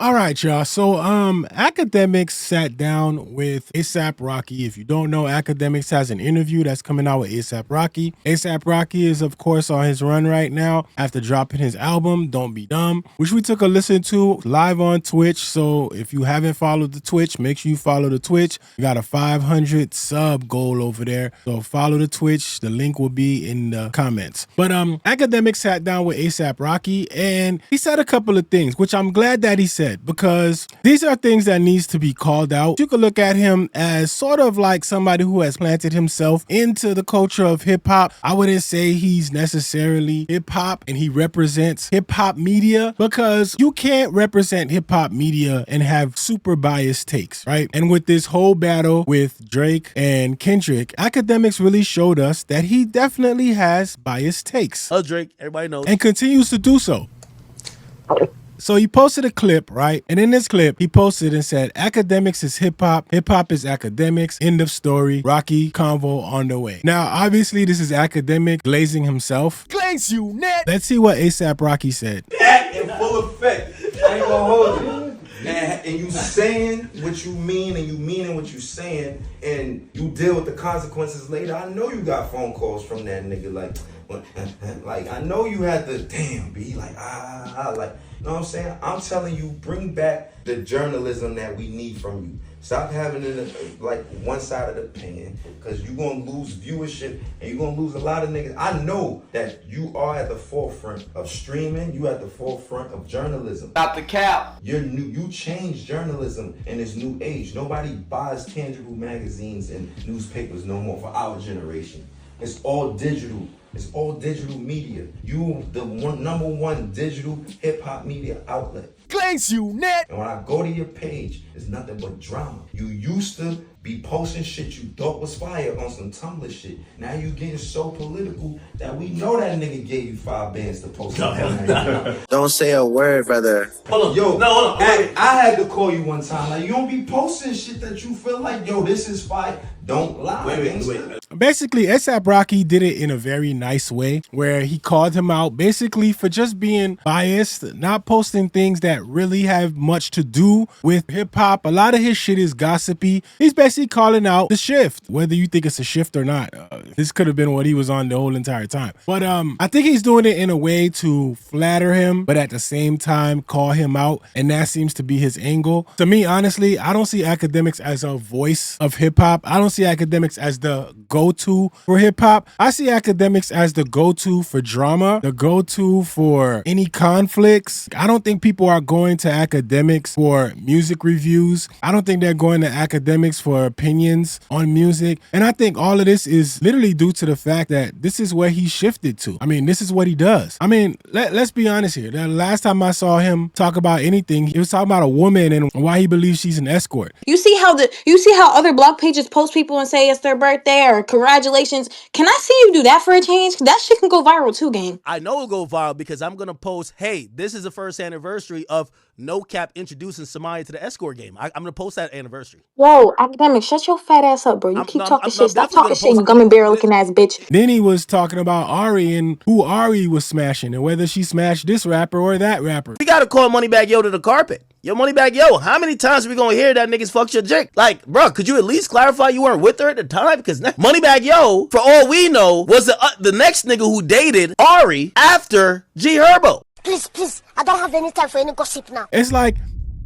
All right, y'all. So, Akademiks sat down with ASAP Rocky. If you don't know, Akademiks has an interview that's coming out with ASAP Rocky. ASAP Rocky is, of course, on his run right now after dropping his album, Don't Be Dumb, which we took a listen to live on Twitch. So, if you haven't followed the Twitch, make sure you follow the Twitch. We got a 500 sub goal over there. So, follow the Twitch. The link will be in the comments. But Akademiks sat down with ASAP Rocky and he said a couple of things, which I'm glad that he said, because these are things that needs to be called out. You could look at him as sort of like somebody who has planted himself into the culture of hip hop. I wouldn't say he's necessarily hip hop and he represents hip hop media, because you can't represent hip hop media and have super biased takes, right? And with this whole battle with Drake and Kendrick, Akademiks really showed us that he definitely has biased takes. Oh, Drake, everybody knows. And continues to do so. So he posted a clip, right? And in this clip, he posted and said, Akademiks is hip hop is Akademiks, end of story, Rocky convo on the way. Now, obviously, this is Akademiks glazing himself. Glaze you, net. Let's see what ASAP Rocky said. That in full effect. I ain't gonna hold you. And you saying what you mean and you meaning what you saying and you deal with the consequences later. I know you got phone calls from that nigga like I know you had to be like like, you know what I'm saying? I'm telling you, bring back the journalism that we need from you. Stop having it like one side of the opinion, because you're going to lose viewership and you're going to lose a lot of niggas. I know that you are at the forefront of streaming. You at the forefront of journalism. Stop the cap. You're new. You changed journalism in this new age. Nobody buys tangible magazines and newspapers no more for our generation. It's all digital. It's all digital media. You the number one digital hip hop media outlet. Glaze you, net. And when I go to your page, it's nothing but drama. You used to be posting shit you thought was fire on some Tumblr shit. Now you getting so political that we know that nigga gave you 5 bands to post. Don't say a word, brother. Hold on. Yo, no, hold on. I had to call you one time. Like, you don't be posting shit that you feel like, yo, this is fire. Don't lie. Wait. Basically, ASAP Rocky did it in a very nice way where he called him out basically for just being biased, not posting things that really have much to do with hip hop. A lot of his shit is gossipy. He's basically calling out the shift, whether you think it's a shift or not. This could have been what he was on the whole entire time. But I think he's doing it in a way to flatter him, but at the same time call him out. And that seems to be his angle. To me, honestly, I don't see Akademiks as a voice of hip hop. I don't see Akademiks as the go-to for hip hop. I see Akademiks as the go-to for drama, the go-to for any conflicts. I don't think people are going to Akademiks for music reviews. I don't think they're going to Akademiks for opinions on music. And I think all of this is literally due to the fact that this is where he shifted to. I mean, this is what he does. I mean, let's be honest here. The last time I saw him talk about anything, he was talking about a woman and why he believes she's an escort. You see how other blog pages post people and say it's their birthday or congratulations. Can I see you do that for a change? That shit can go viral too, gang. I know it'll go viral because I'm going to post, hey, this is the first anniversary of No Cap introducing Samaya to the escort game. I'm going to post that anniversary. Whoa, Akademiks, shut your fat ass up, bro. You keep talking shit. Stop talking shit, you gummy bear looking ass bitch. Then he was talking about Ari and who Ari was smashing and whether she smashed this rapper or that rapper. We got to call Moneybag Yo to the carpet. Yo, Moneybag Yo, how many times are we going to hear that niggas fucked your chick? Like, bro, could you at least clarify you weren't with her at the time? Because Moneybag Yo, for all we know, was the next nigga who dated Ari after G Herbo. Please, I don't have any time for any gossip now. It's like,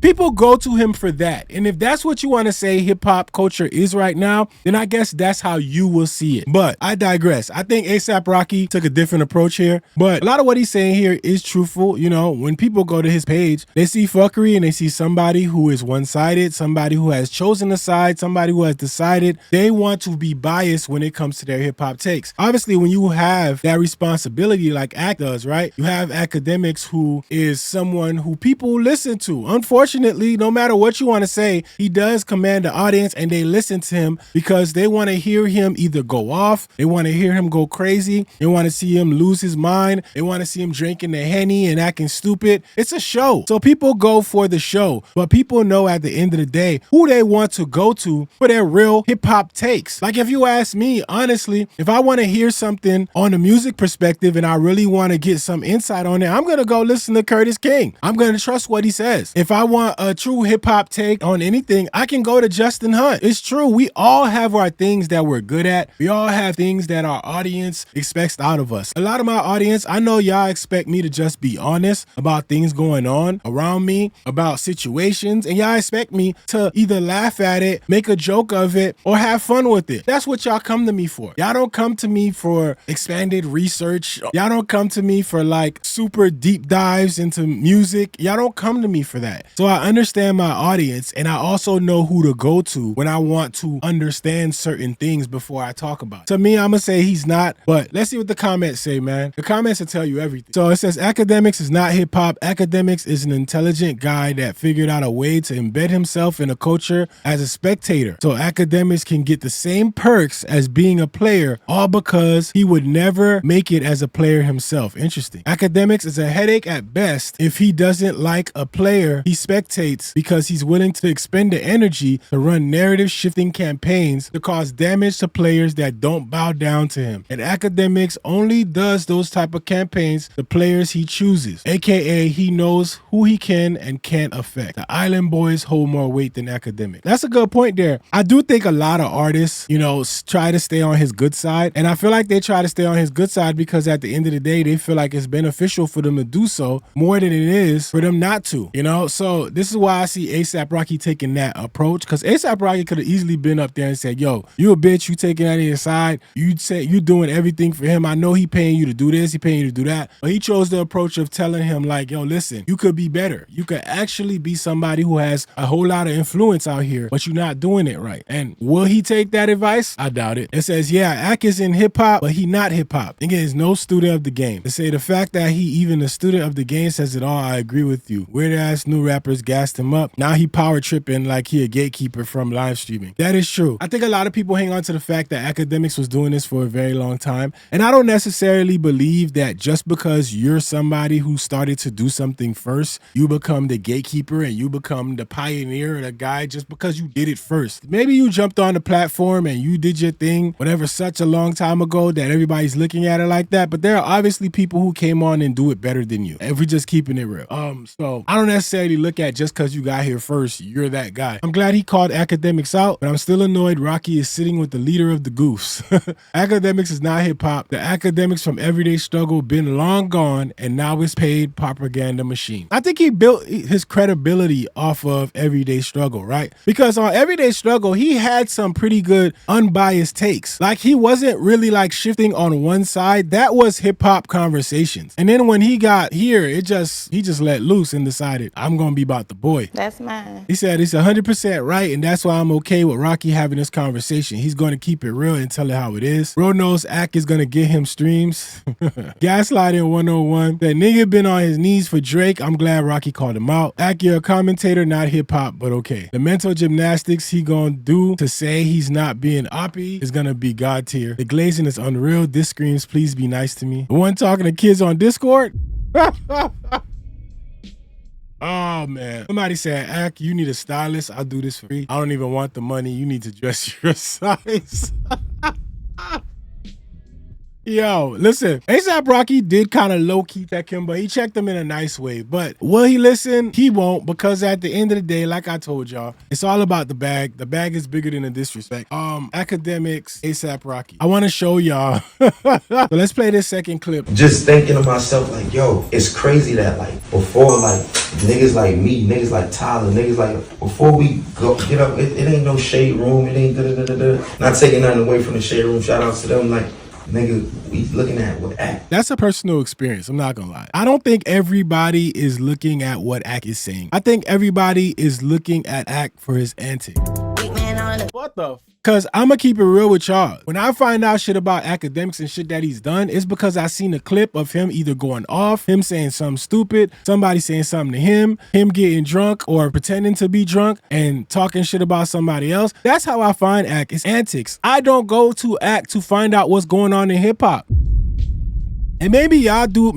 people go to him for that. And if that's what you want to say hip hop culture is right now, then I guess that's how you will see it. But I digress. I think ASAP Rocky took a different approach here. But a lot of what he's saying here is truthful. You know, when people go to his page, they see fuckery and they see somebody who is one-sided, somebody who has chosen a side, somebody who has decided they want to be biased when it comes to their hip hop takes. Obviously, when you have that responsibility like Ak does, right? You have Akademiks who is someone who people listen to. Unfortunately, no matter what you want to say, he does command the audience and they listen to him because they want to hear him either go off, they want to hear him go crazy, they want to see him lose his mind, they want to see him drinking the Henny and acting stupid. It's a show. So people go for the show, but people know at the end of the day who they want to go to for their real hip hop takes. Like if you ask me, honestly, if I want to hear something on the music perspective and I really want to get some insight on it, I'm going to go listen to Curtis King. I'm going to trust what he says. If I want want a true hip hop take on anything, I can go to Justin Hunt. It's true. We all have our things that we're good at. We all have things that our audience expects out of us. A lot of my audience, I know y'all expect me to just be honest about things going on around me, about situations, and y'all expect me to either laugh at it, make a joke of it, or have fun with it. That's what y'all come to me for. Y'all don't come to me for expanded research. Y'all don't come to me for like super deep dives into music. Y'all don't come to me for that. So I understand my audience, and I also know who to go to when I want to understand certain things before I talk about it. To me, I'm gonna say he's not, but let's see what the comments say, man. The comments will tell you everything. So it says Akademiks is not hip hop. Akademiks is an intelligent guy that figured out a way to embed himself in a culture as a spectator. So Akademiks can get the same perks as being a player, all because he would never make it as a player himself. Interesting. Akademiks is a headache at best if he doesn't like a player he spectates because he's willing to expend the energy to run narrative shifting campaigns to cause damage to players that don't bow down to him. And Akademiks only does those type of campaigns to players he chooses, aka he knows who he can and can't affect. The Island Boys hold more weight than Akademiks. That's a good point there. I do think a lot of artists, try to stay on his good side, and I feel like they try to stay on his good side because at the end of the day, they feel like it's beneficial for them to do so more than it is for them not to, So this is why I see ASAP Rocky taking that approach, because ASAP Rocky could have easily been up there and said, yo, you a bitch, you taking that on your side, you say you doing everything for him. I know he paying you to do this, he paying you to do that, but he chose the approach of telling him like, yo, listen, you could be better. You could actually be somebody who has a whole lot of influence out here, but you're not doing it right. And will he take that advice? I doubt it. It says, yeah, Ak is in hip hop, but he not hip hop. Again, is no student of the game. They say the fact that he even a student of the game says it all. I agree with you. Weird ass new rappers gassed him up. Now he power tripping like he a gatekeeper from live streaming. That is true. I think a lot of people hang on to the fact that Akademiks was doing this for a very long time. And I don't necessarily believe that just because you're somebody who started to do something first, you become the gatekeeper and you become the pioneer or the guy just because you did it first. Maybe you jumped on the platform and you did your thing, whatever, such a long time ago that everybody's looking at it like that. But there are obviously people who came on and do it better than you. If we're just keeping it real. So I don't necessarily look at just because you got here first, you're that guy. I'm glad he called Akademiks out, but I'm still annoyed Rocky is sitting with the leader of the goofs. Akademiks is not hip hop. The Akademiks from Everyday Struggle been long gone and now is paid propaganda machine. I think he built his credibility off of Everyday Struggle, right? Because on Everyday Struggle, he had some pretty good unbiased takes. Like he wasn't really like shifting on one side. That was hip hop conversations. And then when he got here, he just let loose and decided, I'm gonna be about the boy. That's mine. He said it's 100% right, and that's why I'm okay with Rocky having this conversation. He's going to keep it real and tell it how it is. Bro knows Ak is going to get him streams. Gaslighting 101. That nigga been on his knees for Drake. I'm glad Rocky called him out. Ak, you're a commentator, not hip-hop, but okay. The mental gymnastics he gonna do to say he's not being oppy is gonna be God tier. The glazing is unreal. This screams, please be nice to me. The one talking to kids on Discord? Oh, man. Somebody said, Ak, you need a stylist. I'll do this for free. I don't even want the money. You need to dress your size. Yo, listen, ASAP Rocky did kind of low-key check him, but he checked him in a nice way. But will he listen? He won't, because at the end of the day, like I told y'all, it's all about the bag. The bag is bigger than the disrespect. Akademiks, ASAP Rocky. I want to show y'all. So let's play this second clip. Just thinking to myself, like, yo, it's crazy that, like, before, like, niggas like me, niggas like Tyler, niggas like, before we get up, it ain't no shade room, it ain't da-da-da-da-da. Not taking nothing away from the shade room, shout outs to them, like, nigga, we looking at what Ak. That's a personal experience. I'm not gonna lie. I don't think everybody is looking at what Ak is saying. I think everybody is looking at Ak for his antics. What the? Cause I'm gonna keep it real with y'all. When I find out shit about Akademiks and shit that he's done, it's because I seen a clip of him either going off, him saying something stupid, somebody saying something to him getting drunk or pretending to be drunk and talking shit about somebody else. That's how I find Ak. It's antics. I don't go to Ak to find out what's going on in hip hop. And maybe y'all do,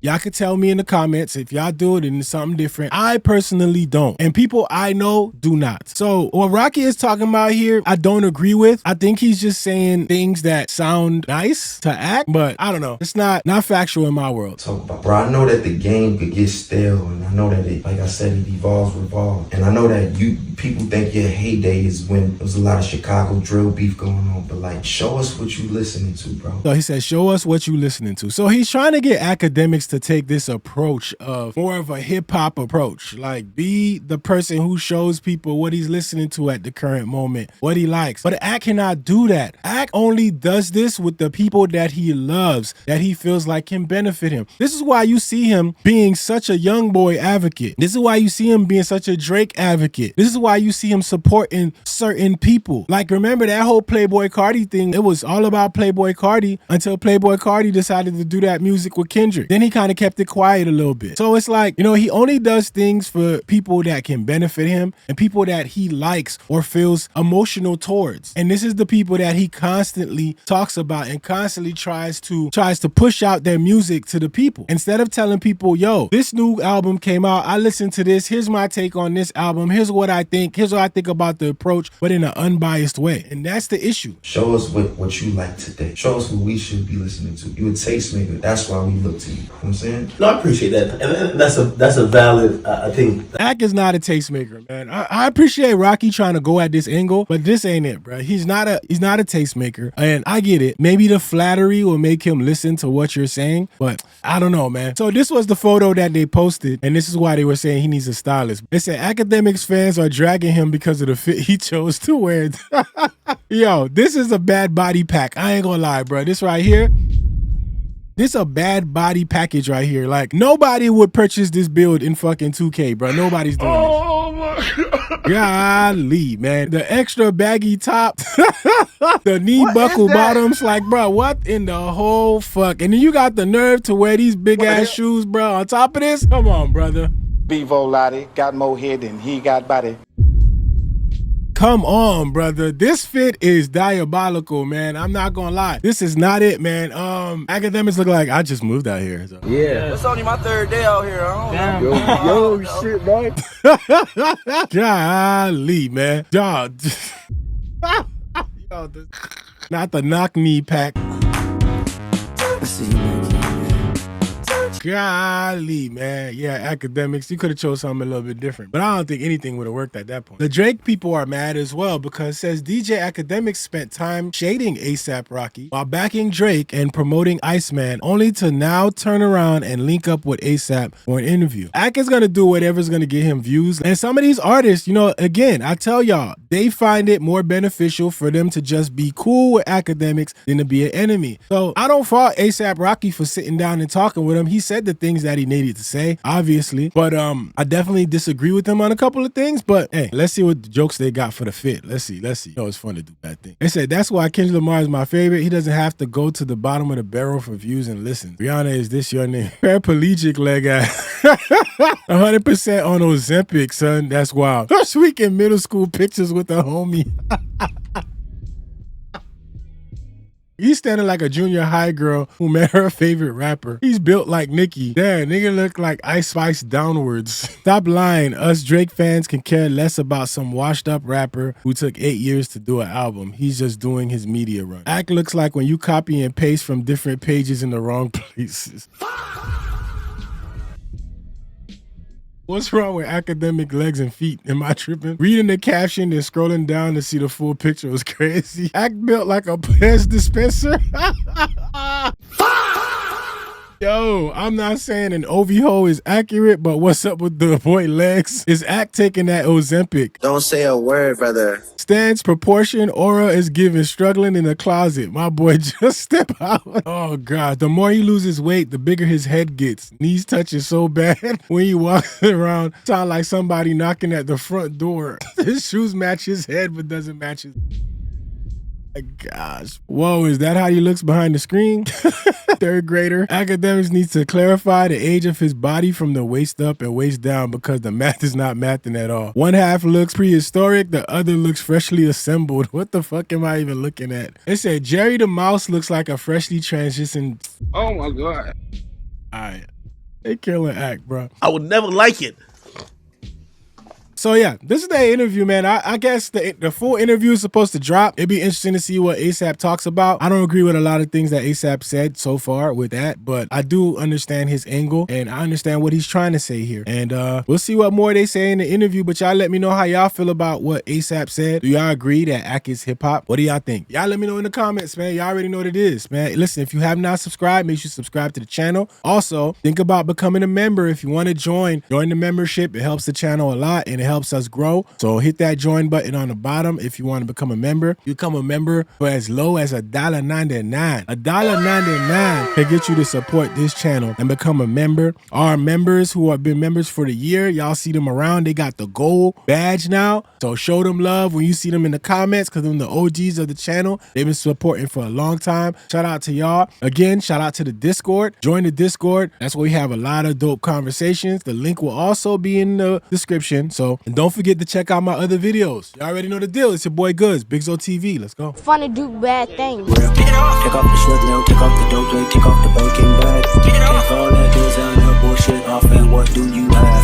Y'all could tell me in the comments if y'all do it and it's something different. I personally don't. And people I know do not. So what Rocky is talking about here, I don't agree with. I think he's just saying things that sound nice to act, but I don't know. It's not factual in my world. Talk about, bro, I know that the game could get stale, and I know that it, like I said, it evolves, revolves. And I know that people think your heyday is when there was a lot of Chicago drill beef going on, but like, show us what you listening to, bro. So he said, show us what you listening to. So he's trying to get Akademiks to take this approach of more of a hip hop approach. Like, be the person who shows people what he's listening to at the current moment, what he likes. But Ak cannot do that. Ak only does this with the people that he loves, that he feels like can benefit him. This is why you see him being such a young boy advocate. This is why you see him being such a Drake advocate. This is why you see him supporting certain people. Like, remember that whole Playboy Cardi thing? It was all about Playboy Cardi until Playboy Cardi decided to do that music with Kendrick. Then he kind of kept it quiet a little bit. So it's like, you know, he only does things for people that can benefit him and people that he likes or feels emotional towards. And this is the people that he constantly talks about and constantly tries to push out their music to the people. Instead of telling people, yo, this new album came out, I listened to this, here's my take on this album, here's what I think about the approach, but in an unbiased way. And that's the issue. Show us what you like today. Show us what we should be listening to. You a tastemaker. That's why we look to you. You know what I'm saying? No, I appreciate that. And that's a valid, I think. Ak is not a tastemaker, man. I appreciate Rocky trying to go at this angle, but this ain't it, bro. He's not a tastemaker. And I get it. Maybe the flattery will make him listen to what you're saying, but I don't know, man. So this was the photo that they posted, and this is why they were saying he needs a stylist. They said Akademiks fans are dragging him because of the fit he chose to wear. Yo, this is a bad body pack. I ain't gonna lie, bro. This right here, this a bad body package right here. Like, nobody would purchase this build in fucking 2K, bro. Nobody's doing this. Oh my God. Golly, man. The extra baggy top, the knee buckle bottoms. Like, bro, what in the whole fuck? And then you got the nerve to wear these big ass shoes, bro. On top of this, come on, brother. Bevo Lottie got more head than he got body. Come on, brother. This fit is diabolical, man. I'm not gonna lie. This is not it, man. Akademiks look like I just moved out here. So. Yeah. It's only my third day out here. I don't know. Yo, shit, man. Golly, man. Dog. Yo, not the knock knee pack. I see you, man. Golly, man. Yeah, Akademiks, you could have chose something a little bit different. But I don't think anything would have worked at that point. The Drake people are mad as well because it says DJ Akademiks spent time shading A$AP Rocky while backing Drake and promoting Iceman, only to now turn around and link up with A$AP for an interview. Ak is going to do whatever's going to get him views. And some of these artists, you know, again, I tell y'all, they find it more beneficial for them to just be cool with Akademiks than to be an enemy. So I don't fault A$AP Rocky for sitting down and talking with him. He said the things that he needed to say, obviously, but I definitely disagree with him on a couple of things. But hey, let's see what the jokes they got for the fit. Let's see. You know, it's fun to do bad things. They said that's why Kendrick Lamar is my favorite. He doesn't have to go to the bottom of the barrel for views and listen. Rihanna, is this your name? Paraplegic leg ass. 100% on Ozempic, son. That's wild. First week in middle school pictures with the homie. He's standing like a junior high girl who met her favorite rapper. He's built like Nicki. Damn, nigga look like Ice Spice downwards. Stop lying. Us Drake fans can care less about some washed up rapper who took 8 years to do an album. He's just doing his media run. Ak looks like when you copy and paste from different pages in the wrong places. What's wrong with academic legs and feet? Am I tripping? Reading the caption and scrolling down to see the full picture was crazy. Ak built like a Pez dispenser. Yo, I'm not saying an OV-ho is accurate, but what's up with the boy legs? Is Ak taking that Ozempic? Don't say a word, brother. Stance, proportion, aura is given, struggling in the closet. My boy just step out. Oh God, the more he loses weight, the bigger his head gets. Knees touching so bad when he walks around, sound like somebody knocking at the front door. His shoes match his head, but doesn't match his... My gosh. Whoa, is that how he looks behind the screen? Third grader. Akademiks needs to clarify the age of his body from the waist up and waist down because the math is not mathing at all. One half looks prehistoric, the other looks freshly assembled. What the fuck am I even looking at? They said Jerry the Mouse looks like a freshly transitioned... Oh my God. All right. They killing act, bro. I would never like it. So yeah, this is the interview, man. I guess the full interview is supposed to drop. It'd be interesting to see what ASAP talks about. I don't agree with a lot of things that ASAP said so far with that, but I do understand his angle and I understand what he's trying to say here. And we'll see what more they say in the interview, but y'all let me know how y'all feel about what ASAP said. Do y'all agree that Ak is hip hop? What do y'all think? Y'all let me know in the comments, man. Y'all already know what it is, man. Listen, if you have not subscribed, make sure you subscribe to the channel. Also, think about becoming a member. If you want to join the membership. It helps the channel a lot and it helps us grow. So hit that join button on the bottom if you want to become a member. You become a member for as low as $1.99. $1.99 can get you to support this channel and become a member. Our members who have been members for the year, y'all see them around. They got the gold badge now. So show them love when you see them in the comments because them the OGs of the channel. They've been supporting for a long time. Shout out to y'all. Again, shout out to the Discord. Join the Discord. That's where we have a lot of dope conversations. The link will also be in the description. So, and don't forget to check out my other videos. Y'all already know the deal. It's your boy Goods, Big Zo TV. Let's go. Fun to do bad things. Take off the short nail, take off the dope, take off the Birkin bag. Take all that designer bullshit off and what do you have?